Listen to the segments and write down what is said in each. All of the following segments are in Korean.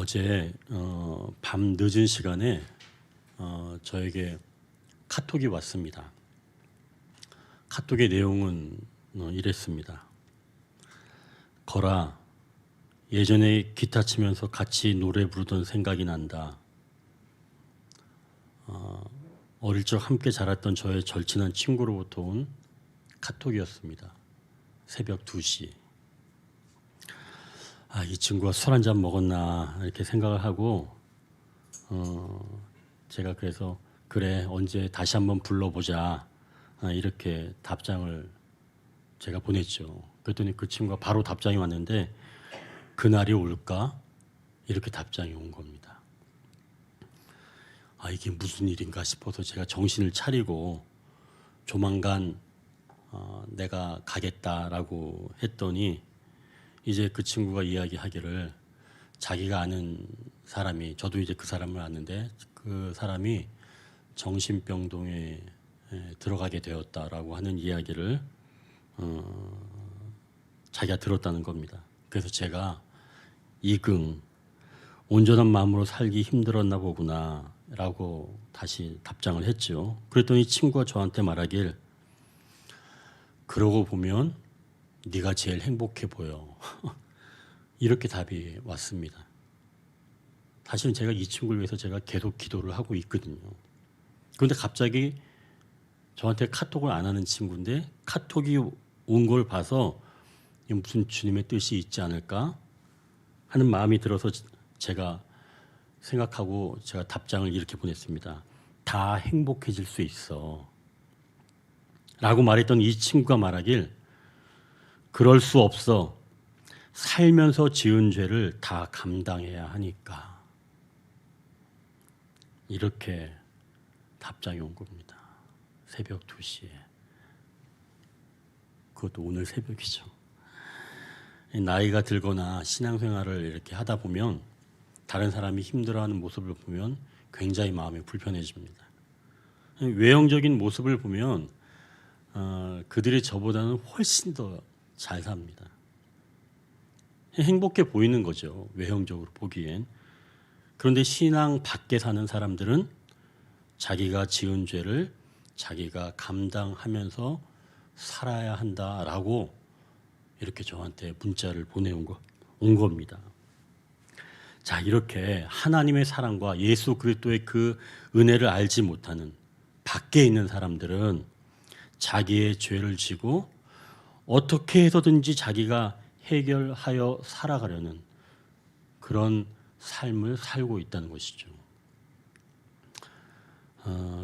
어제 밤 늦은 시간에 저에게 카톡이 왔습니다. 카톡의 내용은 이랬습니다. 거라, 예전에 기타 치면서 같이 노래 부르던 생각이 난다. 어릴 적 함께 자랐던 저의 절친한 친구로부터 온 카톡이었습니다. 새벽 2시. 이 친구가 술 한잔 먹었나 이렇게 생각을 하고 제가 그래서 그래 언제 다시 한번 불러보자 이렇게 답장을 제가 보냈죠. 그랬더니 그 친구가 바로 답장이 왔는데 그날이 올까 이렇게 답장이 온 겁니다. 이게 무슨 일인가 싶어서 제가 정신을 차리고 조만간 내가 가겠다라고 했더니 이제 그 친구가 이야기하기를 자기가 아는 사람이, 저도 이제 그 사람을 아는데 그 사람이 정신병동에 들어가게 되었다라고 하는 이야기를 자기가 들었다는 겁니다. 그래서 제가 이긍, 온전한 마음으로 살기 힘들었나 보구나 라고 다시 답장을 했죠. 그랬더니 친구가 저한테 말하길 그러고 보면 네가 제일 행복해 보여. 이렇게 답이 왔습니다. 사실은 제가 이 친구를 위해서 제가 계속 기도를 하고 있거든요. 그런데 갑자기 저한테 카톡을 안 하는 친구인데 카톡이 온 걸 봐서 무슨 주님의 뜻이 있지 않을까 하는 마음이 들어서 제가 생각하고 제가 답장을 이렇게 보냈습니다. 다 행복해질 수 있어. 라고 말했던 이 친구가 말하길 그럴 수 없어. 살면서 지은 죄를 다 감당해야 하니까. 이렇게 답장이 온 겁니다. 새벽 2시에. 그것도 오늘 새벽이죠. 나이가 들거나 신앙생활을 이렇게 하다 보면 다른 사람이 힘들어하는 모습을 보면 굉장히 마음이 불편해집니다. 외형적인 모습을 보면 그들이 저보다는 훨씬 더 잘 삽니다. 행복해 보이는 거죠. 외형적으로 보기엔. 그런데 신앙 밖에 사는 사람들은 자기가 지은 죄를 자기가 감당하면서 살아야 한다라고 이렇게 저한테 문자를 보내온 겁니다. 자, 이렇게 하나님의 사랑과 예수 그리스도의 그 은혜를 알지 못하는 밖에 있는 사람들은 자기의 죄를 지고 어떻게 해서든지 자기가 해결하여 살아가려는 그런 삶을 살고 있다는 것이죠.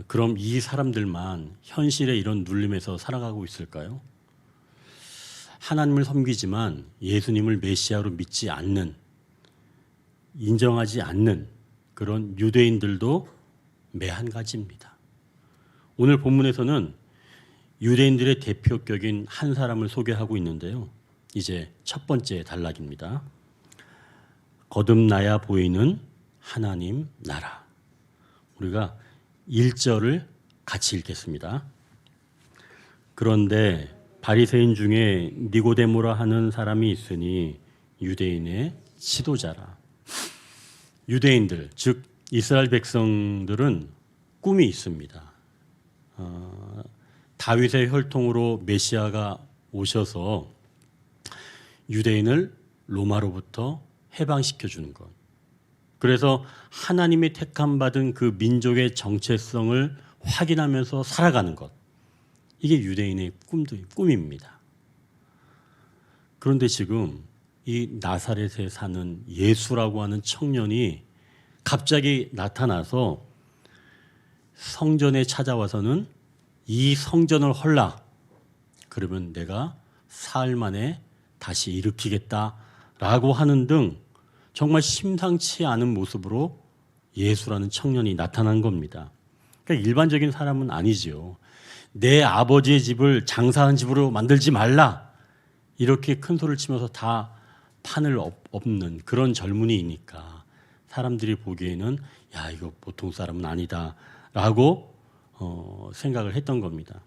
그럼 이 사람들만 현실의 이런 눌림에서 살아가고 있을까요? 하나님을 섬기지만 예수님을 메시아로 믿지 않는, 인정하지 않는 그런 유대인들도 매한가지입니다. 오늘 본문에서는 유대인들의 대표격인 한 사람을 소개하고 있는데요. 이제 첫 번째 단락입니다. 거듭나야 보이는 하나님 나라. 우리가 1절을 같이 읽겠습니다. 그런데 바리새인 중에 니고데모라 하는 사람이 있으니 유대인의 지도자라. 유대인들, 즉 이스라엘 백성들은 꿈이 있습니다. 다윗의 혈통으로 메시아가 오셔서 유대인을 로마로부터 해방시켜 주는 것. 그래서 하나님의 택함 받은 그 민족의 정체성을 확인하면서 살아가는 것. 이게 유대인의 꿈입니다. 그런데 지금 이 나사렛에 사는 예수라고 하는 청년이 갑자기 나타나서 성전에 찾아와서는 이 성전을 헐라. 그러면 내가 사흘 만에 다시 일으키겠다라고 하는 등 정말 심상치 않은 모습으로 예수라는 청년이 나타난 겁니다. 그러니까 일반적인 사람은 아니지요. 내 아버지의 집을 장사한 집으로 만들지 말라. 이렇게 큰 소리를 치면서 다 판을 엎는 그런 젊은이이니까 사람들이 보기에는 야, 이거 보통 사람은 아니다라고 생각을 했던 겁니다.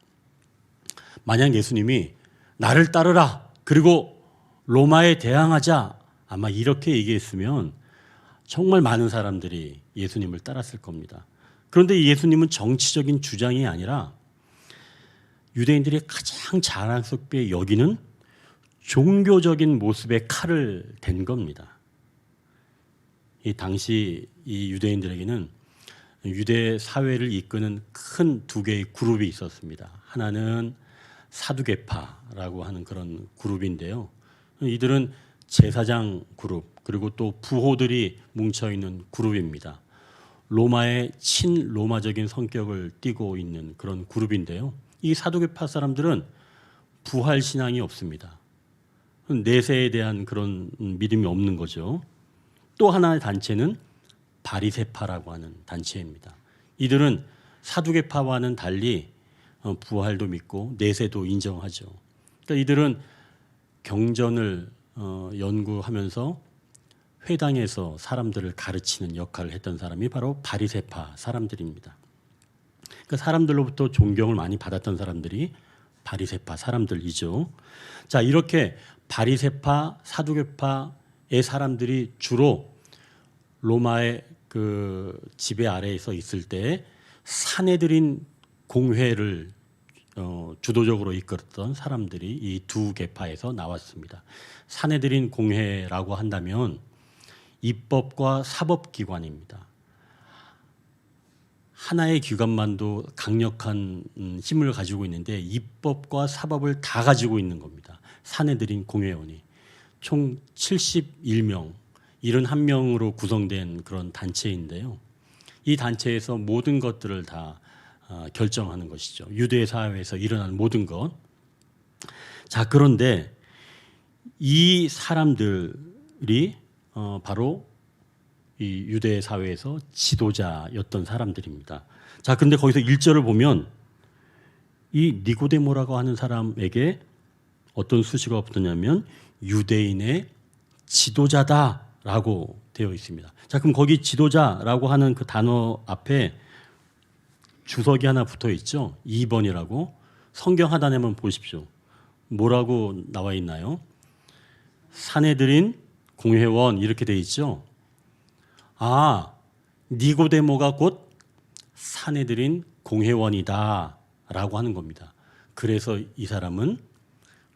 만약 예수님이 나를 따르라 그리고 로마에 대항하자 아마 이렇게 얘기했으면 정말 많은 사람들이 예수님을 따랐을 겁니다. 그런데 예수님은 정치적인 주장이 아니라 유대인들이 가장 자랑스럽게 여기는 종교적인 모습의 칼을 댄 겁니다. 이 당시 이 유대인들에게는 유대 사회를 이끄는 큰 두 개의 그룹이 있었습니다. 하나는 사두개파라고 하는 그런 그룹인데요. 이들은 제사장 그룹 그리고 또 부호들이 뭉쳐있는 그룹입니다. 로마의 친로마적인 성격을 띠고 있는 그런 그룹인데요. 이 사두개파 사람들은 부활 신앙이 없습니다. 내세에 대한 그런 믿음이 없는 거죠. 또 하나의 단체는 바리새파라고 하는 단체입니다. 이들은 사두개파와는 달리 부활도 믿고 내세도 인정하죠. 그러니까 이들은 경전을 연구하면서 회당에서 사람들을 가르치는 역할을 했던 사람이 바로 바리새파 사람들입니다. 그러니까 사람들로부터 존경을 많이 받았던 사람들이 바리새파 사람들이죠. 자, 이렇게 바리새파, 사두개파의 사람들이 주로 로마의 그 지배 아래에서 있을 때 사내들인 공회를 주도적으로 이끌었던 사람들이 이 두 계파에서 나왔습니다. 사내들인 공회라고 한다면 입법과 사법기관입니다. 하나의 기관만도 강력한 힘을 가지고 있는데 입법과 사법을 다 가지고 있는 겁니다. 사내들인 공회원이 총 71명, 71명으로 구성된 그런 단체인데요. 이 단체에서 모든 것들을 다 결정하는 것이죠. 유대 사회에서 일어나는 모든 것. 자, 그런데 이 사람들이 바로 이 유대 사회에서 지도자였던 사람들입니다. 자, 근데 거기서 1절을 보면 이 니고데모라고 하는 사람에게 어떤 수식어가 붙었냐면 유대인의 지도자다라고 되어 있습니다. 자, 그럼 거기 지도자라고 하는 그 단어 앞에 주석이 하나 붙어 있죠. 2번이라고. 성경 하단에 한번 보십시오. 뭐라고 나와 있나요? 사내들인 공회원 이렇게 돼 있죠. 아, 니고데모가 곧 사내들인 공회원이다 라고 하는 겁니다. 그래서 이 사람은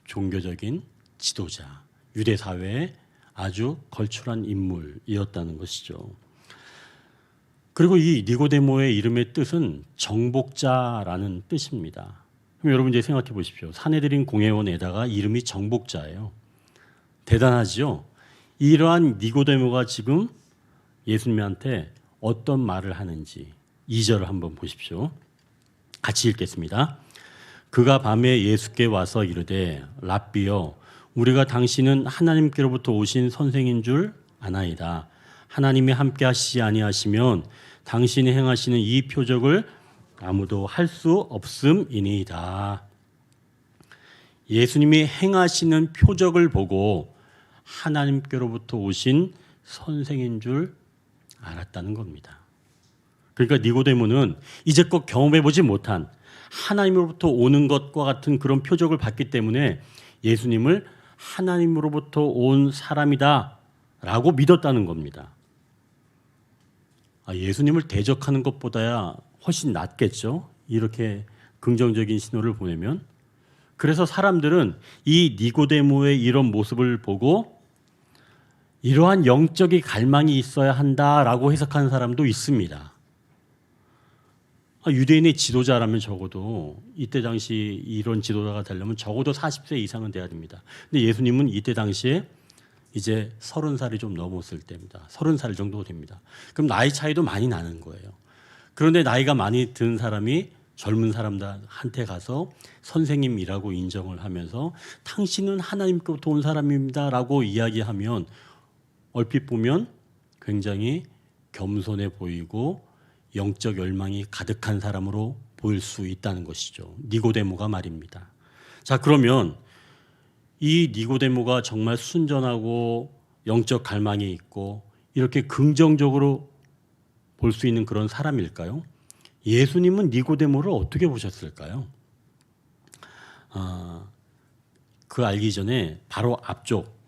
종교적인 지도자, 유대 사회의 아주 걸출한 인물이었다는 것이죠. 그리고 이 니고데모의 이름의 뜻은 정복자라는 뜻입니다. 그럼 여러분 이제 생각해 보십시오. 사내들인 공회원에다가 이름이 정복자예요. 대단하죠? 이러한 니고데모가 지금 예수님한테 어떤 말을 하는지 2절을 한번 보십시오. 같이 읽겠습니다. 그가 밤에 예수께 와서 이르되 랍비여 우리가 당신은 하나님께로부터 오신 선생인 줄 아나이다. 하나님이 함께 하시지 아니하시면 당신이 행하시는 이 표적을 아무도 할 수 없음이니이다. 예수님이 행하시는 표적을 보고 하나님께로부터 오신 선생인 줄 알았다는 겁니다. 그러니까 니고데모는 이제껏 경험해보지 못한 하나님으로부터 오는 것과 같은 그런 표적을 봤기 때문에 예수님을 하나님으로부터 온 사람이다 라고 믿었다는 겁니다. 예수님을 대적하는 것보다야 훨씬 낫겠죠. 이렇게 긍정적인 신호를 보내면. 그래서 사람들은 이 니고데모의 이런 모습을 보고 이러한 영적인 갈망이 있어야 한다라고 해석하는 사람도 있습니다. 유대인의 지도자라면 적어도 이때 당시 이런 지도자가 되려면 적어도 40세 이상은 돼야 됩니다. 근데 예수님은 이때 당시에 이제 30살이 좀 넘었을 때입니다. 30살 정도 됩니다. 그럼 나이 차이도 많이 나는 거예요. 그런데 나이가 많이 든 사람이 젊은 사람들한테 가서 선생님이라고 인정을 하면서 당신은 하나님께로부터 온 사람입니다라고 이야기하면 얼핏 보면 굉장히 겸손해 보이고 영적 열망이 가득한 사람으로 보일 수 있다는 것이죠. 니고데모가 말입니다. 자, 그러면 이 니고데모가 정말 순전하고 영적 갈망이 있고 이렇게 긍정적으로 볼 수 있는 그런 사람일까요? 예수님은 니고데모를 어떻게 보셨을까요? 그 알기 전에 바로 앞쪽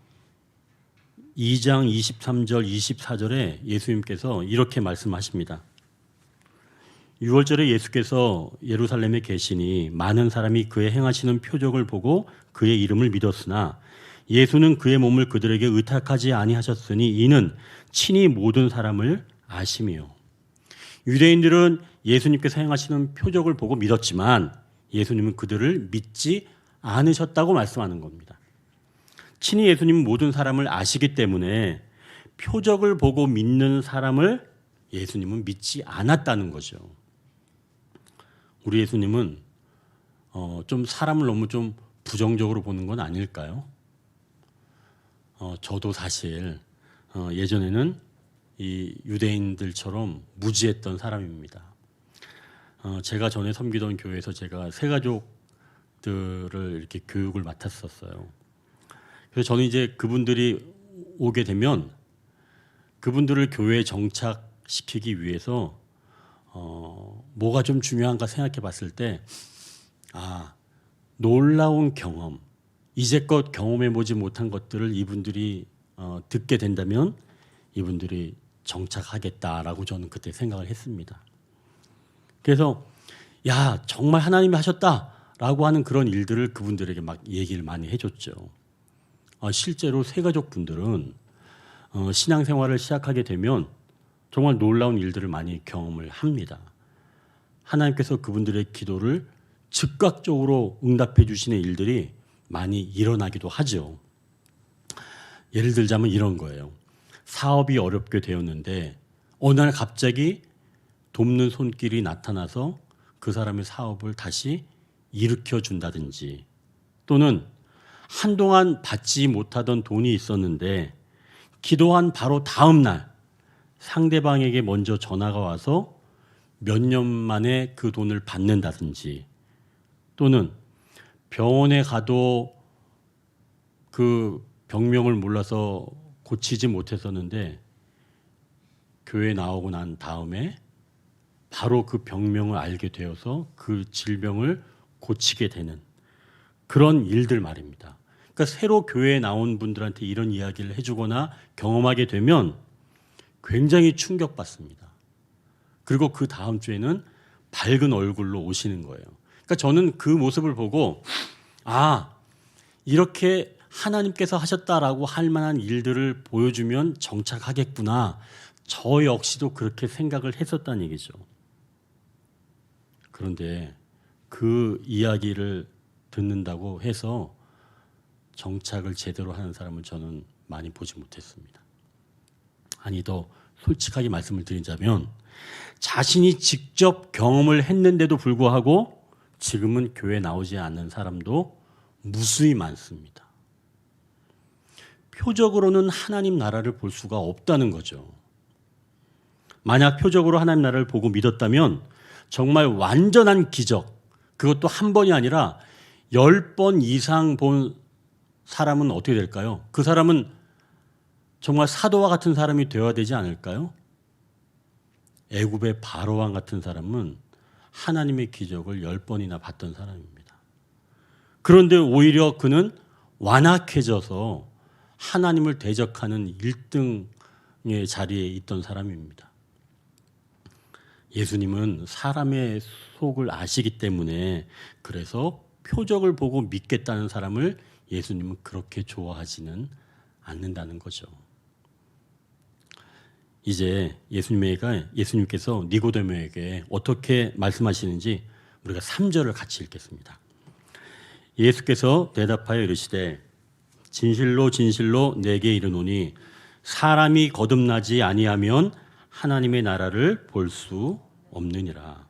2장 23절 24절에 예수님께서 이렇게 말씀하십니다. 6월절에 예수께서 예루살렘에 계시니 많은 사람이 그의 행하시는 표적을 보고 그의 이름을 믿었으나 예수는 그의 몸을 그들에게 의탁하지 아니하셨으니 이는 친히 모든 사람을 아심이요. 유대인들은 예수님께서 행하시는 표적을 보고 믿었지만 예수님은 그들을 믿지 않으셨다고 말씀하는 겁니다. 친히 예수님은 모든 사람을 아시기 때문에 표적을 보고 믿는 사람을 예수님은 믿지 않았다는 거죠. 우리 예수님은 좀 사람을 너무 좀 부정적으로 보는 건 아닐까요? 저도 사실 예전에는 이 유대인들처럼 무지했던 사람입니다. 제가 전에 섬기던 교회에서 제가 새가족들을 이렇게 교육을 맡았었어요. 그래서 저는 이제 그분들이 오게 되면 그분들을 교회에 정착시키기 위해서 뭐가 좀 중요한가 생각해 봤을 때 놀라운 경험, 이제껏 경험해 보지 못한 것들을 이분들이 듣게 된다면 이분들이 정착하겠다라고 저는 그때 생각을 했습니다. 그래서 야 정말 하나님이 하셨다라고 하는 그런 일들을 그분들에게 막 얘기를 많이 해줬죠. 실제로 새가족분들은 신앙생활을 시작하게 되면 정말 놀라운 일들을 많이 경험을 합니다. 하나님께서 그분들의 기도를 즉각적으로 응답해 주시는 일들이 많이 일어나기도 하죠. 예를 들자면 이런 거예요. 사업이 어렵게 되었는데 어느 날 갑자기 돕는 손길이 나타나서 그 사람의 사업을 다시 일으켜 준다든지, 또는 한동안 받지 못하던 돈이 있었는데 기도한 바로 다음 날 상대방에게 먼저 전화가 와서 몇 년 만에 그 돈을 받는다든지, 또는 병원에 가도 그 병명을 몰라서 고치지 못했었는데 교회 나오고 난 다음에 바로 그 병명을 알게 되어서 그 질병을 고치게 되는 그런 일들 말입니다. 그러니까 새로 교회에 나온 분들한테 이런 이야기를 해주거나 경험하게 되면 굉장히 충격받습니다. 그리고 그 다음 주에는 밝은 얼굴로 오시는 거예요. 그러니까 저는 그 모습을 보고 이렇게 하나님께서 하셨다라고 할 만한 일들을 보여주면 정착하겠구나. 저 역시도 그렇게 생각을 했었다는 얘기죠. 그런데 그 이야기를 듣는다고 해서 정착을 제대로 하는 사람은 저는 많이 보지 못했습니다. 아니, 더 솔직하게 말씀을 드리자면 자신이 직접 경험을 했는데도 불구하고 지금은 교회에 나오지 않는 사람도 무수히 많습니다. 표적으로는 하나님 나라를 볼 수가 없다는 거죠. 만약 표적으로 하나님 나라를 보고 믿었다면 정말 완전한 기적, 그것도 한 번이 아니라 10번 이상 본 사람은 어떻게 될까요? 그 사람은 정말 사도와 같은 사람이 되어야 되지 않을까요? 애굽의 바로왕 같은 사람은 하나님의 기적을 10번이나 봤던 사람입니다. 그런데 오히려 그는 완악해져서 하나님을 대적하는 1등의 자리에 있던 사람입니다. 예수님은 사람의 속을 아시기 때문에 그래서 표적을 보고 믿겠다는 사람을 예수님은 그렇게 좋아하지는 않는다는 거죠. 이제 예수님께서 니고데모에게 어떻게 말씀하시는지 우리가 3절을 같이 읽겠습니다. 예수께서 대답하여 이르시되 진실로 진실로 내게 이르노니 사람이 거듭나지 아니하면 하나님의 나라를 볼 수 없느니라.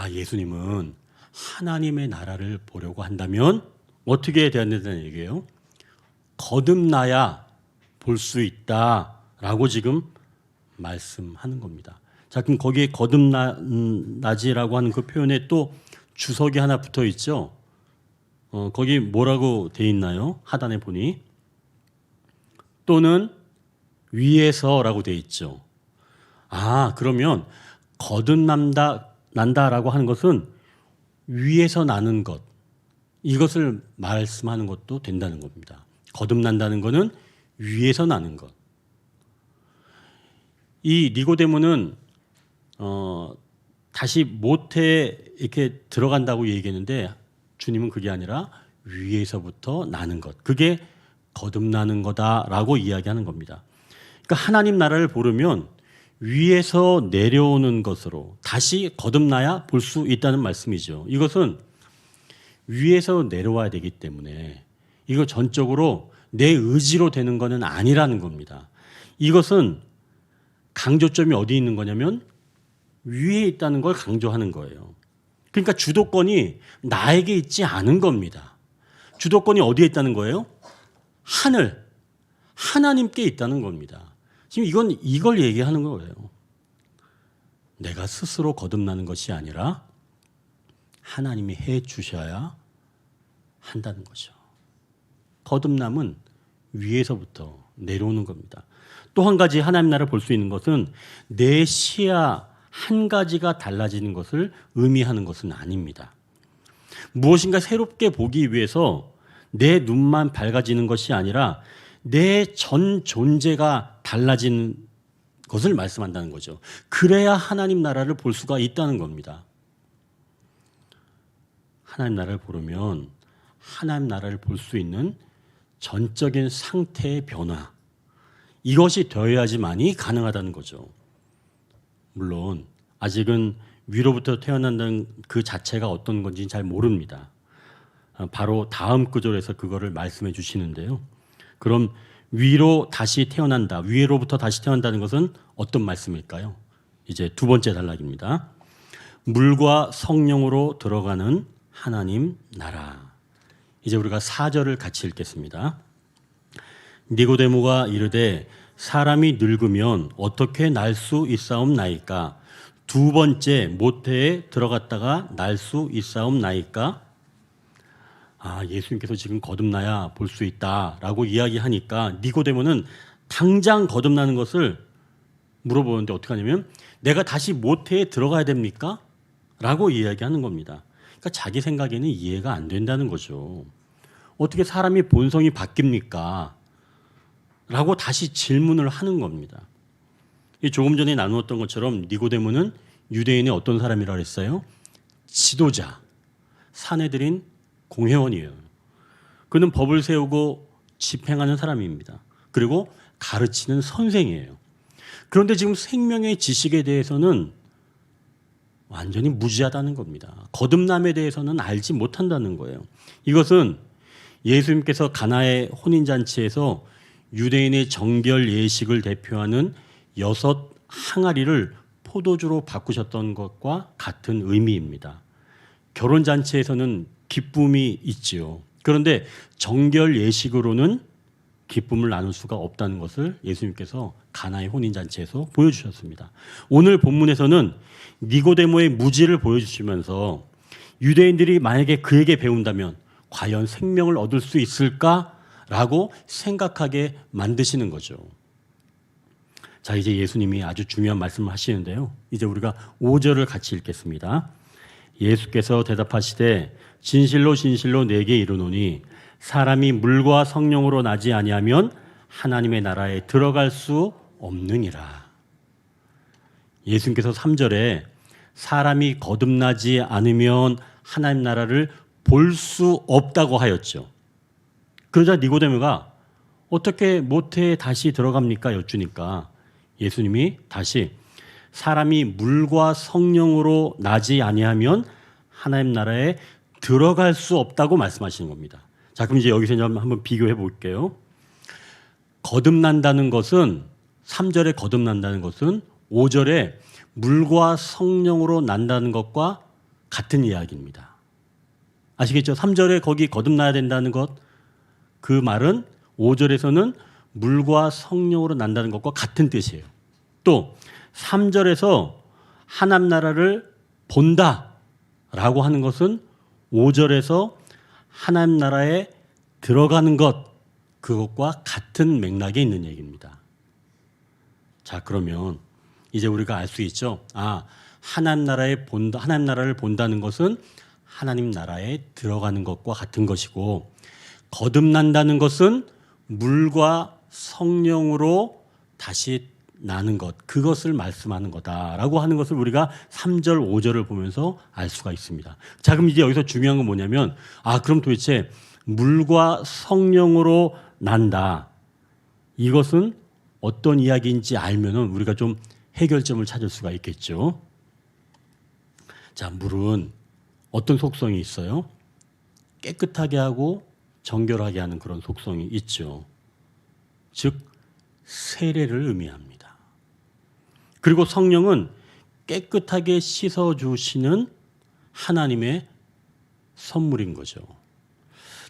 예수님은 하나님의 나라를 보려고 한다면 어떻게 돼야 된다는 얘기예요? 거듭나야 볼 수 있다라고 지금 말씀하는 겁니다. 자, 그럼 거기에 거듭나지라고 하는 그 표현에 또 주석이 하나 붙어 있죠. 거기 뭐라고 돼 있나요? 하단에 보니 또는 위에서라고 돼 있죠. 그러면 거듭난다라고 하는 것은 위에서 나는 것, 이것을 말씀하는 것도 된다는 겁니다. 거듭난다는 것은 위에서 나는 것. 이 니고데모는 다시 모태에 이렇게 들어간다고 얘기했는데 주님은 그게 아니라 위에서부터 나는 것. 그게 거듭나는 거다라고 이야기하는 겁니다. 그러니까 하나님 나라를 보려면 위에서 내려오는 것으로 다시 거듭나야 볼 수 있다는 말씀이죠. 이것은 위에서 내려와야 되기 때문에 이거 전적으로 내 의지로 되는 것은 아니라는 겁니다. 이것은 강조점이 어디 있는 거냐면 위에 있다는 걸 강조하는 거예요. 그러니까 주도권이 나에게 있지 않은 겁니다. 주도권이 어디에 있다는 거예요? 하늘, 하나님께 있다는 겁니다. 지금 이걸 얘기하는 거예요. 내가 스스로 거듭나는 것이 아니라 하나님이 해 주셔야 한다는 거죠. 거듭남은 위에서부터 내려오는 겁니다. 또 한 가지 하나님 나라를 볼 수 있는 것은 내 시야 한 가지가 달라지는 것을 의미하는 것은 아닙니다. 무엇인가 새롭게 보기 위해서 내 눈만 밝아지는 것이 아니라 내 전 존재가 달라지는 것을 말씀한다는 거죠. 그래야 하나님 나라를 볼 수가 있다는 겁니다. 하나님 나라를 보려면 하나님 나라를 볼 수 있는 전적인 상태의 변화, 이것이 되어야지만이 가능하다는 거죠. 물론 아직은 위로부터 태어난다는 그 자체가 어떤 건지 잘 모릅니다. 바로 다음 구절에서 그거를 말씀해 주시는데요. 그럼 위로 다시 태어난다, 위로부터 다시 태어난다는 것은 어떤 말씀일까요? 이제 두 번째 단락입니다. 물과 성령으로 들어가는 하나님 나라. 이제 우리가 4절을 같이 읽겠습니다. 니고데모가 이르되 사람이 늙으면 어떻게 날 수 있사옵나이까? 두 번째 모태에 들어갔다가 날 수 있사옵나이까? 예수님께서 지금 거듭나야 볼 수 있다라고 이야기하니까 니고데모는 당장 거듭나는 것을 물어보는데 어떻게 하냐면 내가 다시 모태에 들어가야 됩니까? 라고 이야기하는 겁니다. 그러니까 자기 생각에는 이해가 안 된다는 거죠. 어떻게 사람이 본성이 바뀝니까? 라고 다시 질문을 하는 겁니다. 조금 전에 나누었던 것처럼 니고데모는 유대인의 어떤 사람이라고 했어요? 지도자, 사내들인 공회원이에요. 그는 법을 세우고 집행하는 사람입니다. 그리고 가르치는 선생이에요. 그런데 지금 생명의 지식에 대해서는 완전히 무지하다는 겁니다. 거듭남에 대해서는 알지 못한다는 거예요. 이것은 예수님께서 가나의 혼인잔치에서 유대인의 정결 예식을 대표하는 6 항아리를 포도주로 바꾸셨던 것과 같은 의미입니다. 결혼잔치에서는 기쁨이 있지요. 그런데 정결 예식으로는 기쁨을 나눌 수가 없다는 것을 예수님께서 가나의 혼인잔치에서 보여주셨습니다. 오늘 본문에서는 니고데모의 무지를 보여주시면서 유대인들이 만약에 그에게 배운다면 과연 생명을 얻을 수 있을까라고 생각하게 만드시는 거죠. 자, 이제 예수님이 아주 중요한 말씀을 하시는데요. 이제 우리가 5절을 같이 읽겠습니다. 예수께서 대답하시되 진실로 진실로 내게 이르노니 사람이 물과 성령으로 나지 아니하면 하나님의 나라에 들어갈 수 없느니라. 예수님께서 3절에 사람이 거듭나지 않으면 하나님 나라를 볼 수 없다고 하였죠. 그러자 니고데모가 어떻게 모태에 다시 들어갑니까? 여쭈니까 예수님이 다시 사람이 물과 성령으로 나지 아니하면 하나님 나라에 들어갈 수 없다고 말씀하시는 겁니다. 자, 그럼 이제 여기서 한번 비교해 볼게요. 거듭난다는 것은 3절에 거듭난다는 것은 5절에 물과 성령으로 난다는 것과 같은 이야기입니다. 아시겠죠? 3절에 거기 거듭나야 된다는 것, 그 말은 5절에서는 물과 성령으로 난다는 것과 같은 뜻이에요. 또 3절에서 하나님 나라를 본다라고 하는 것은 5절에서 하나님 나라에 들어가는 것, 그것과 같은 맥락에 있는 얘기입니다. 자, 그러면 이제 우리가 알 수 있죠. 하나님 나라를 본다는 것은 하나님 나라에 들어가는 것과 같은 것이고, 거듭난다는 것은 물과 성령으로 다시 나는 것, 그것을 말씀하는 거다라고 하는 것을 우리가 3절, 5절을 보면서 알 수가 있습니다. 자, 그럼 이제 여기서 중요한 건 뭐냐면, 그럼 도대체 물과 성령으로 난다. 이것은 어떤 이야기인지 알면은 우리가 좀 해결점을 찾을 수가 있겠죠. 자, 물은 어떤 속성이 있어요? 깨끗하게 하고 정결하게 하는 그런 속성이 있죠. 즉, 세례를 의미합니다. 그리고 성령은 깨끗하게 씻어주시는 하나님의 선물인 거죠.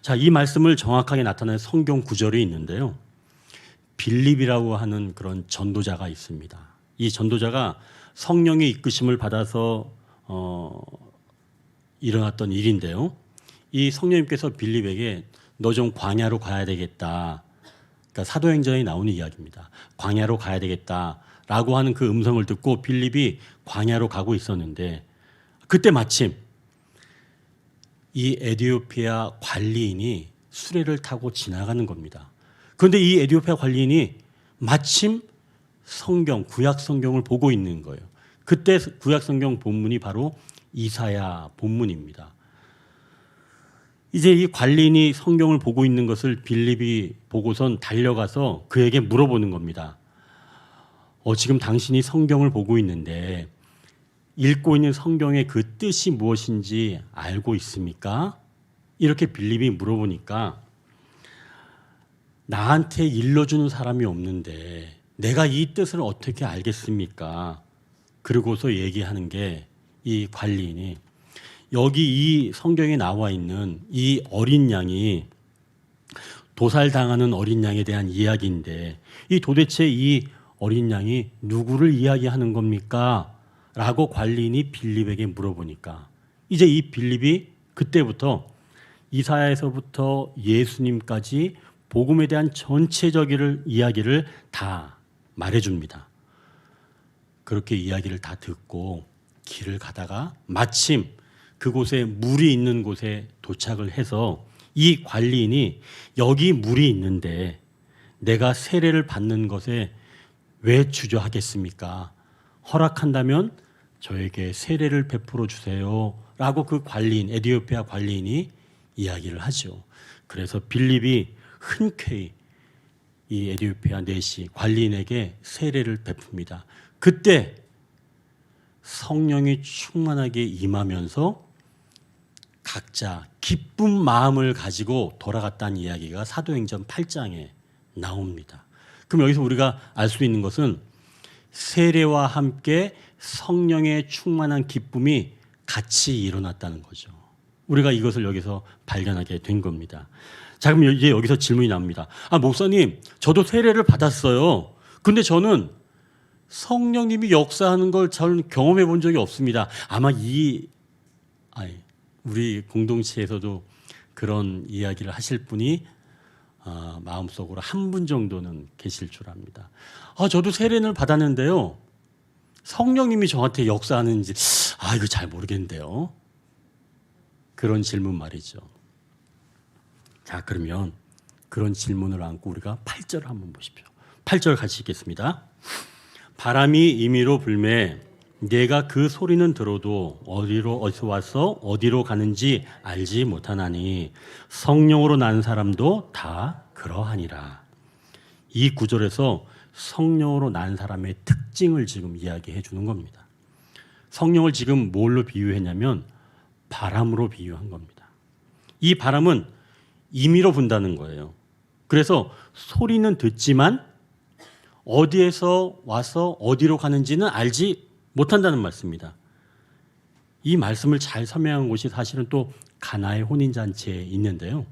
자, 이 말씀을 정확하게 나타내는 성경 구절이 있는데요. 빌립이라고 하는 그런 전도자가 있습니다. 이 전도자가 성령의 이끄심을 받아서 일어났던 일인데요. 이 성령님께서 빌립에게 너 좀 광야로 가야 되겠다. 그러니까 사도행전에 나오는 이야기입니다. 광야로 가야 되겠다라고 하는 그 음성을 듣고 빌립이 광야로 가고 있었는데 그때 마침 이 에티오피아 관리인이 수레를 타고 지나가는 겁니다. 그런데 이 에티오피아 관리인이 마침 성경, 구약 성경을 보고 있는 거예요. 그때 구약 성경 본문이 바로 이사야 본문입니다. 이제 이 관리인이 성경을 보고 있는 것을 빌립이 보고선 달려가서 그에게 물어보는 겁니다. 지금 당신이 성경을 보고 있는데 읽고 있는 성경의 그 뜻이 무엇인지 알고 있습니까? 이렇게 빌립이 물어보니까 나한테 일러주는 사람이 없는데 내가 이 뜻을 어떻게 알겠습니까? 그러고서 얘기하는 게 이 관리인이 여기 이 성경에 나와 있는 이 어린 양이 도살당하는 어린 양에 대한 이야기인데 이 도대체 이 어린 양이 누구를 이야기하는 겁니까? 라고 관리인이 빌립에게 물어보니까 이제 이 빌립이 그때부터 이사야에서부터 예수님까지 복음에 대한 전체적인 이야기를 다 말해줍니다. 그렇게 이야기를 다 듣고 길을 가다가 마침 그곳에 물이 있는 곳에 도착을 해서 이 관리인이 여기 물이 있는데 내가 세례를 받는 것에 왜 주저하겠습니까? 허락한다면 저에게 세례를 베풀어 주세요. 라고 그 관리인, 에티오피아 관리인이 이야기를 하죠. 그래서 빌립이 흔쾌히 이 에티오피아 내시 관리인에게 세례를 베풉니다. 그때 성령이 충만하게 임하면서 각자 기쁜 마음을 가지고 돌아갔다는 이야기가 사도행전 8장에 나옵니다. 그럼 여기서 우리가 알 수 있는 것은 세례와 함께 성령의 충만한 기쁨이 같이 일어났다는 거죠. 우리가 이것을 여기서 발견하게 된 겁니다. 자, 그럼 이제 여기서 질문이 나옵니다. 목사님, 저도 세례를 받았어요. 근데 저는 성령님이 역사하는 걸 저는 경험해 본 적이 없습니다. 아마 우리 공동체에서도 그런 이야기를 하실 분이 마음속으로 한 분 정도는 계실 줄 압니다. 저도 세례를 받았는데요. 성령님이 저한테 역사하는지 이거 잘 모르겠는데요. 그런 질문 말이죠. 자, 그러면 그런 질문을 안고 우리가 8절 한번 보십시오. 8절 같이 읽겠습니다. 바람이 임의로 불매 내가 그 소리는 들어도 어디서 와서 어디로 가는지 알지 못하나니 성령으로 난 사람도 다 그러하니라. 이 구절에서 성령으로 난 사람의 특징을 지금 이야기해 주는 겁니다. 성령을 지금 뭘로 비유했냐면 바람으로 비유한 겁니다. 이 바람은 임의로 분다는 거예요. 그래서 소리는 듣지만 어디에서 와서 어디로 가는지는 알지 못한다는 말씀입니다. 이 말씀을 잘 설명한 곳이 사실은 또 가나의 혼인잔치에 있는데요.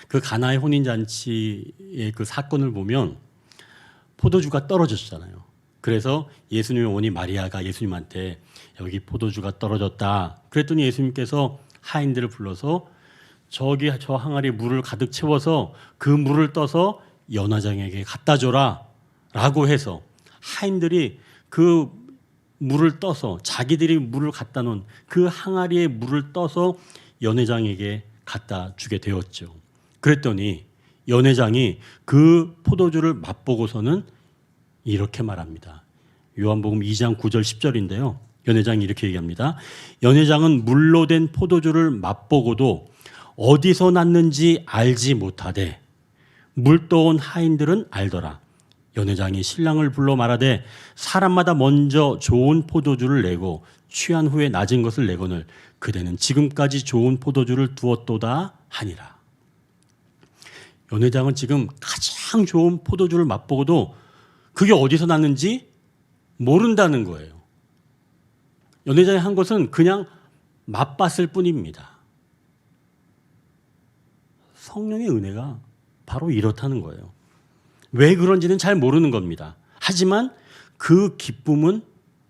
그 가나의 혼인잔치의 그 사건을 보면 포도주가 떨어졌잖아요. 그래서 예수님의 어머니 마리아가 예수님한테 여기 포도주가 떨어졌다. 그랬더니 예수님께서 하인들을 불러서 저기 저 항아리에 물을 가득 채워서 그 물을 떠서 연화장에게 갖다 줘라 라고 해서 하인들이 그 물을 떠서 자기들이 물을 갖다 놓은 그 항아리에 물을 떠서 연회장에게 갖다 주게 되었죠. 그랬더니 연회장이 그 포도주를 맛보고서는 이렇게 말합니다. 요한복음 2장 9절 10절인데요. 연회장이 이렇게 얘기합니다. 연회장은 물로 된 포도주를 맛보고도 어디서 났는지 알지 못하되 물 떠온 하인들은 알더라. 연회장이 신랑을 불러 말하되 사람마다 먼저 좋은 포도주를 내고 취한 후에 낮은 것을 내거늘 그대는 지금까지 좋은 포도주를 두었도다 하니라. 연회장은 지금 가장 좋은 포도주를 맛보고도 그게 어디서 났는지 모른다는 거예요. 연회장이 한 것은 그냥 맛봤을 뿐입니다. 성령의 은혜가 바로 이렇다는 거예요. 왜 그런지는 잘 모르는 겁니다. 하지만 그 기쁨은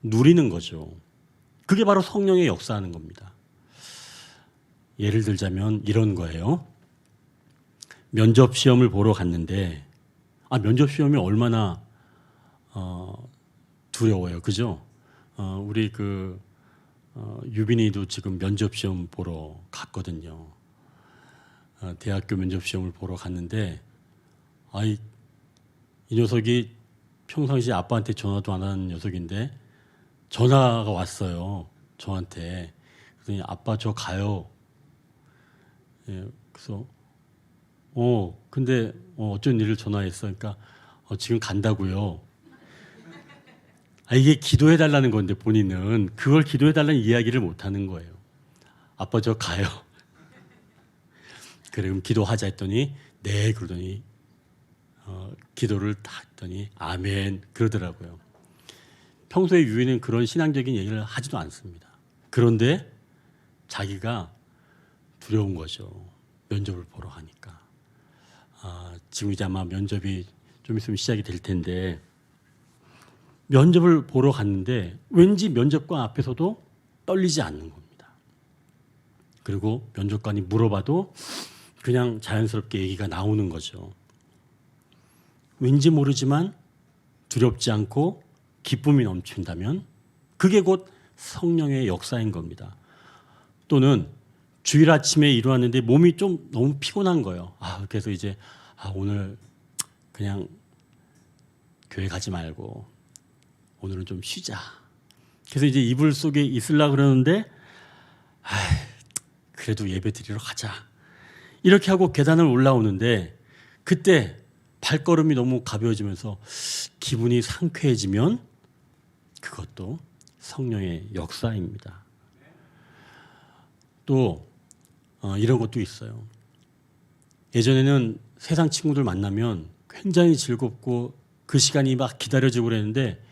누리는 거죠. 그게 바로 성령의 역사하는 겁니다. 예를 들자면 이런 거예요. 면접 시험을 보러 갔는데 면접 시험이 얼마나 두려워요. 그죠? 우리 유빈이도 지금 면접 시험 보러 갔거든요. 대학교 면접 시험을 보러 갔는데 이 녀석이 평상시에 아빠한테 전화도 안 하는 녀석인데 전화가 왔어요. 저한테. 그랬더니 아빠 저 가요. 예, 그래서 근데 어쩐 일을 전화했어. 그러니까 지금 간다고요. 이게 기도해 달라는 건데 본인은 그걸 기도해 달라는 이야기를 못 하는 거예요. 아빠 저 가요. 그래 그럼 기도하자 했더니 네 그러더니 기도를 다 했더니 아멘 그러더라고요. 평소에 유인은 그런 신앙적인 얘기를 하지도 않습니다. 그런데 자기가 두려운 거죠. 면접을 보러 가니까. 지금 이제 아마 면접이 좀 있으면 시작이 될 텐데 면접을 보러 갔는데 왠지 면접관 앞에서도 떨리지 않는 겁니다. 그리고 면접관이 물어봐도 그냥 자연스럽게 얘기가 나오는 거죠. 왠지 모르지만 두렵지 않고 기쁨이 넘친다면 그게 곧 성령의 역사인 겁니다. 또는 주일 아침에 일어났는데 몸이 좀 너무 피곤한 거예요. 그래서 이제 오늘 그냥 교회 가지 말고 오늘은 좀 쉬자. 그래서 이제 이불 속에 있으려고 그러는데 그래도 예배 드리러 가자. 이렇게 하고 계단을 올라오는데 그때 발걸음이 너무 가벼워지면서 기분이 상쾌해지면 그것도 성령의 역사입니다. 또 이런 것도 있어요. 예전에는 세상 친구들 만나면 굉장히 즐겁고 그 시간이 막 기다려지고 그랬는데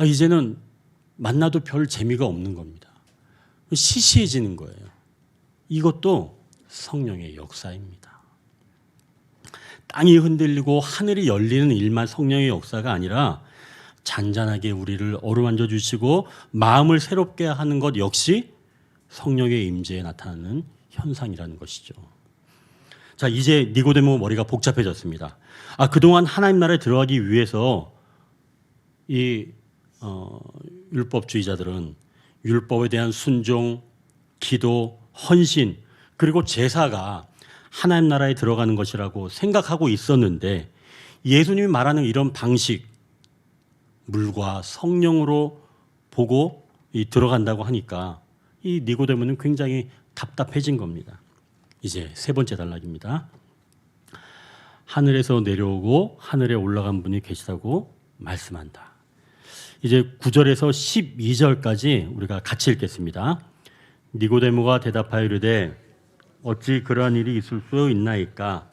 이제는 만나도 별 재미가 없는 겁니다. 시시해지는 거예요. 이것도 성령의 역사입니다. 땅이 흔들리고 하늘이 열리는 일만 성령의 역사가 아니라 잔잔하게 우리를 어루만져 주시고 마음을 새롭게 하는 것 역시 성령의 임재에 나타나는 현상이라는 것이죠. 자, 이제 니고데모 머리가 복잡해졌습니다. 그동안 하나님 나라에 들어가기 위해서 이 율법주의자들은 율법에 대한 순종, 기도, 헌신 그리고 제사가 하나님 나라에 들어가는 것이라고 생각하고 있었는데 예수님이 말하는 이런 방식 물과 성령으로 보고 들어간다고 하니까 이 니고데모는 굉장히 답답해진 겁니다. 이제 세 번째 단락입니다. 하늘에서 내려오고 하늘에 올라간 분이 계시다고 말씀한다. 이제 9절에서 12절까지 우리가 같이 읽겠습니다. 니고데모가 대답하여 이르되 어찌 그러한 일이 있을 수 있나이까?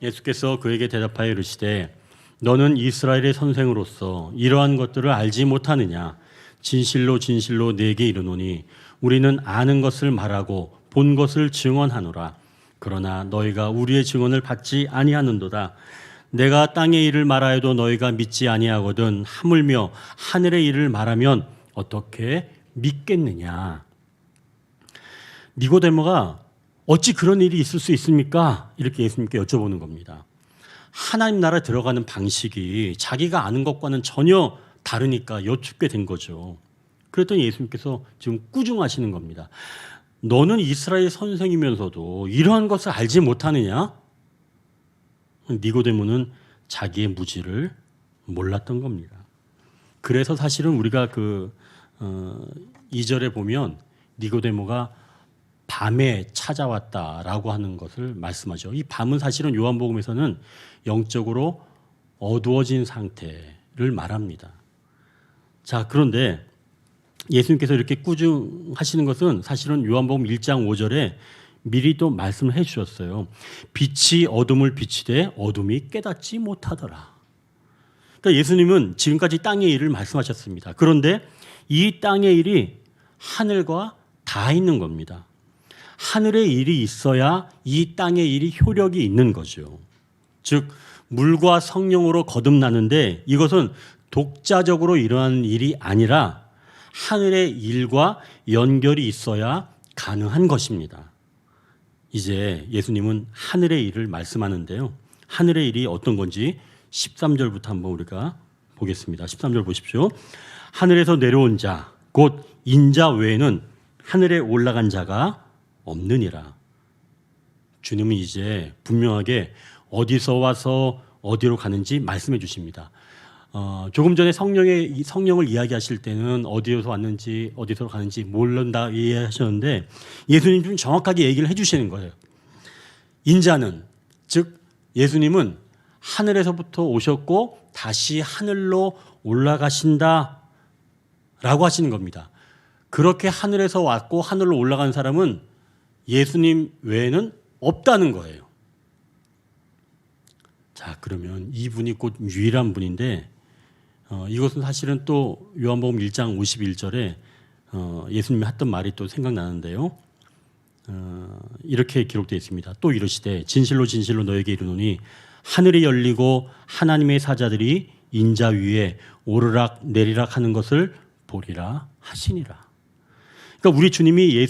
예수께서 그에게 대답하여 이르시되 너는 이스라엘의 선생으로서 이러한 것들을 알지 못하느냐? 진실로 진실로 네게 이르노니 우리는 아는 것을 말하고 본 것을 증언하노라. 그러나 너희가 우리의 증언을 받지 아니하는도다. 내가 땅의 일을 말하여도 너희가 믿지 아니하거든 하물며 하늘의 일을 말하면 어떻게 믿겠느냐? 니고데모가 어찌 그런 일이 있을 수 있습니까? 이렇게 예수님께 여쭤보는 겁니다. 하나님 나라에 들어가는 방식이 자기가 아는 것과는 전혀 다르니까 여쭙게 된 거죠. 그랬더니 예수님께서 지금 꾸중하시는 겁니다. 너는 이스라엘 선생이면서도 이러한 것을 알지 못하느냐? 니고데모는 자기의 무지를 몰랐던 겁니다. 그래서 사실은 우리가 2절에 보면 니고데모가 밤에 찾아왔다라고 하는 것을 말씀하죠. 이 밤은 사실은 요한복음에서는 영적으로 어두워진 상태를 말합니다. 자, 그런데 예수님께서 이렇게 꾸중하시는 것은 사실은 요한복음 1장 5절에 미리 또 말씀을 해 주셨어요. 빛이 어둠을 비치되 어둠이 깨닫지 못하더라. 그러니까 예수님은 지금까지 땅의 일을 말씀하셨습니다. 그런데 이 땅의 일이 하늘과 닿아 있는 겁니다. 하늘의 일이 있어야 이 땅의 일이 효력이 있는 거죠. 즉 물과 성령으로 거듭나는데 이것은 독자적으로 일어나는 일이 아니라 하늘의 일과 연결이 있어야 가능한 것입니다. 이제 예수님은 하늘의 일을 말씀하는데요. 하늘의 일이 어떤 건지 13절부터 한번 우리가 보겠습니다. 13절 보십시오. 하늘에서 내려온 자, 곧 인자 외에는 하늘에 올라간 자가 없느니라. 주님은 이제 분명하게 어디서 와서 어디로 가는지 말씀해 주십니다. 조금 전에 성령을 이야기하실 때는 어디에서 왔는지 어디서 가는지 모른다 이해하셨는데 예수님 좀 정확하게 얘기를 해주시는 거예요. 인자는 즉 예수님은 하늘에서부터 오셨고 다시 하늘로 올라가신다라고 하시는 겁니다. 그렇게 하늘에서 왔고 하늘로 올라간 사람은 예수님 외에는 없다는 거예요. 자, 그러면 이분이 곧 유일한 분인데 이것은 사실은 또 요한복음 1장 51절에 예수님이 했던 말이 또 생각나는데요. 이렇게 기록되어 있습니다. 또 이르시되 진실로 진실로 너에게 이르노니 하늘이 열리고 하나님의 사자들이 인자 위에 오르락 내리락 하는 것을 보리라 하시니라. 그러니까 우리 주님이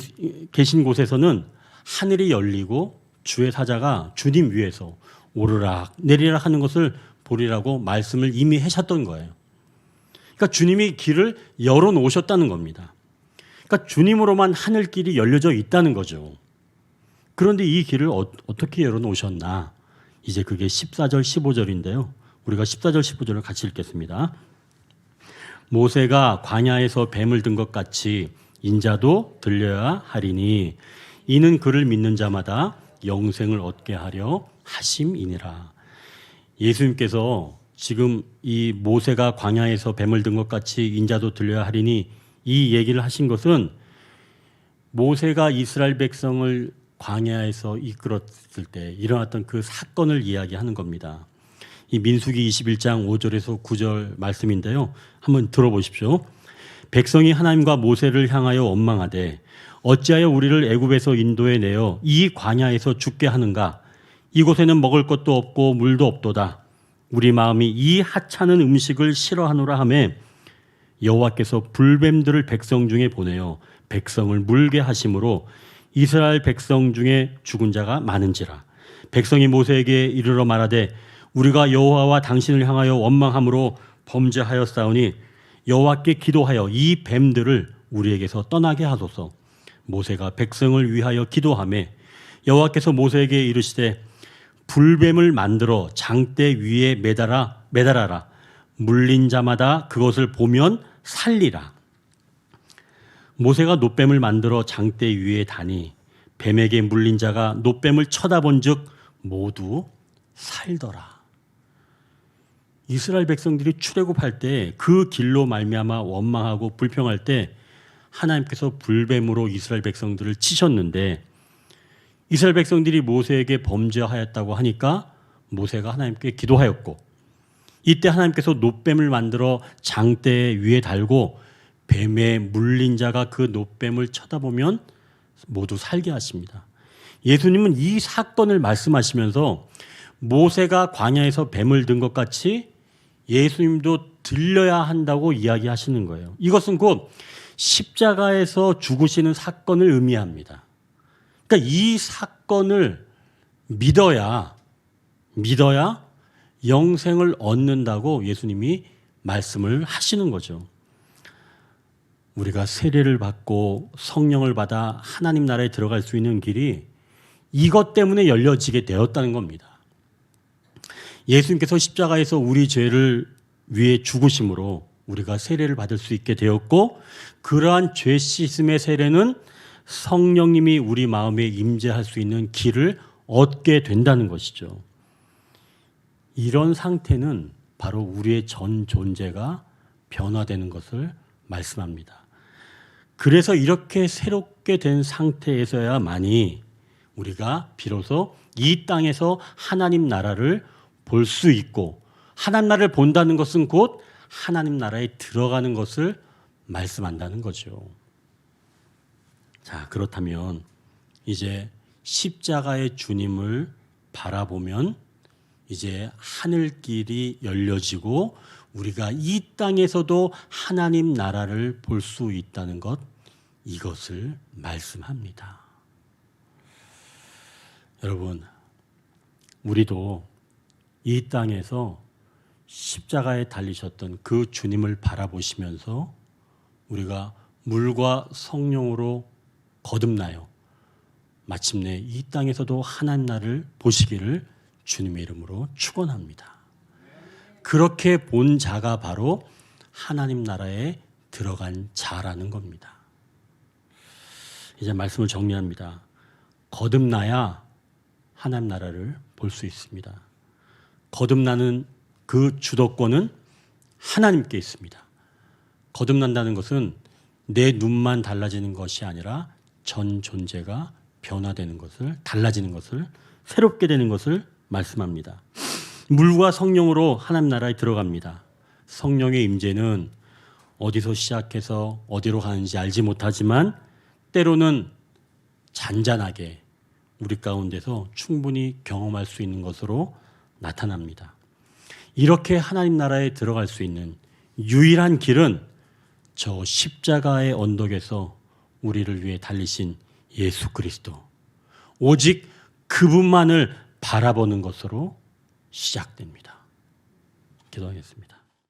계신 곳에서는 하늘이 열리고 주의 사자가 주님 위에서 오르락 내리락 하는 것을 보리라고 말씀을 이미 하셨던 거예요. 그러니까 주님이 길을 열어놓으셨다는 겁니다. 그러니까 주님으로만 하늘길이 열려져 있다는 거죠. 그런데 이 길을 어떻게 열어놓으셨나? 이제 그게 14절 15절인데요. 우리가 14절 15절을 같이 읽겠습니다. 모세가 광야에서 뱀을 든 것 같이 인자도 들려야 하리니 이는 그를 믿는 자마다 영생을 얻게 하려 하심이니라. 예수님께서 지금 이 모세가 광야에서 뱀을 든 것 같이 인자도 들려야 하리니 이 얘기를 하신 것은 모세가 이스라엘 백성을 광야에서 이끌었을 때 일어났던 그 사건을 이야기하는 겁니다. 이 민수기 21장 5절에서 9절 말씀인데요. 한번 들어보십시오. 백성이 하나님과 모세를 향하여 원망하되 어찌하여 우리를 애굽에서 인도해 내어 이 광야에서 죽게 하는가? 이곳에는 먹을 것도 없고 물도 없도다. 우리 마음이 이 하찮은 음식을 싫어하노라 하매 여호와께서 불뱀들을 백성 중에 보내어 백성을 물게 하심으로 이스라엘 백성 중에 죽은 자가 많은지라. 백성이 모세에게 이르러 말하되 우리가 여호와와 당신을 향하여 원망함으로 범죄하였사오니 여호와께 기도하여 이 뱀들을 우리에게서 떠나게 하소서. 모세가 백성을 위하여 기도하매 여호와께서 모세에게 이르시되 불뱀을 만들어 장대 위에 매달아라. 물린 자마다 그것을 보면 살리라. 모세가 놋뱀을 만들어 장대 위에 다니 뱀에게 물린 자가 놋뱀을 쳐다본즉 모두 살더라. 이스라엘 백성들이 출애굽할 때 그 길로 말미암아 원망하고 불평할 때 하나님께서 불뱀으로 이스라엘 백성들을 치셨는데 이스라엘 백성들이 모세에게 범죄하였다고 하니까 모세가 하나님께 기도하였고 이때 하나님께서 놋뱀을 만들어 장대 위에 달고 뱀에 물린 자가 그 놋뱀을 쳐다보면 모두 살게 하십니다. 예수님은 이 사건을 말씀하시면서 모세가 광야에서 뱀을 든 것 같이 예수님도 들려야 한다고 이야기하시는 거예요. 이것은 곧 십자가에서 죽으시는 사건을 의미합니다. 그러니까 이 사건을 믿어야 영생을 얻는다고 예수님이 말씀을 하시는 거죠. 우리가 세례를 받고 성령을 받아 하나님 나라에 들어갈 수 있는 길이 이것 때문에 열려지게 되었다는 겁니다. 예수님께서 십자가에서 우리 죄를 위해 죽으심으로 우리가 세례를 받을 수 있게 되었고, 그러한 죄 씻음의 세례는 성령님이 우리 마음에 임재할 수 있는 길을 얻게 된다는 것이죠. 이런 상태는 바로 우리의 전 존재가 변화되는 것을 말씀합니다. 그래서 이렇게 새롭게 된 상태에서야만이 우리가 비로소 이 땅에서 하나님 나라를 볼 수 있고, 하나님 나라를 본다는 것은 곧 하나님 나라에 들어가는 것을 말씀한다는 거죠. 자, 그렇다면 이제 십자가의 주님을 바라보면 이제 하늘길이 열려지고 우리가 이 땅에서도 하나님 나라를 볼 수 있다는 것, 이것을 말씀합니다. 여러분, 우리도 이 땅에서 십자가에 달리셨던 그 주님을 바라보시면서 우리가 물과 성령으로 거듭나요. 마침내 이 땅에서도 하나님 나라를 보시기를 주님의 이름으로 축원합니다. 그렇게 본 자가 바로 하나님 나라에 들어간 자라는 겁니다. 이제 말씀을 정리합니다. 거듭나야 하나님 나라를 볼 수 있습니다. 거듭나는 그 주도권은 하나님께 있습니다. 거듭난다는 것은 내 눈만 달라지는 것이 아니라 전 존재가 변화되는 것을, 달라지는 것을, 새롭게 되는 것을 말씀합니다. 물과 성령으로 하나님 나라에 들어갑니다. 성령의 임재는 어디서 시작해서 어디로 가는지 알지 못하지만 때로는 잔잔하게 우리 가운데서 충분히 경험할 수 있는 것으로 나타납니다. 이렇게 하나님 나라에 들어갈 수 있는 유일한 길은 저 십자가의 언덕에서 우리를 위해 달리신 예수 그리스도, 오직 그분만을 바라보는 것으로 시작됩니다. 기도하겠습니다.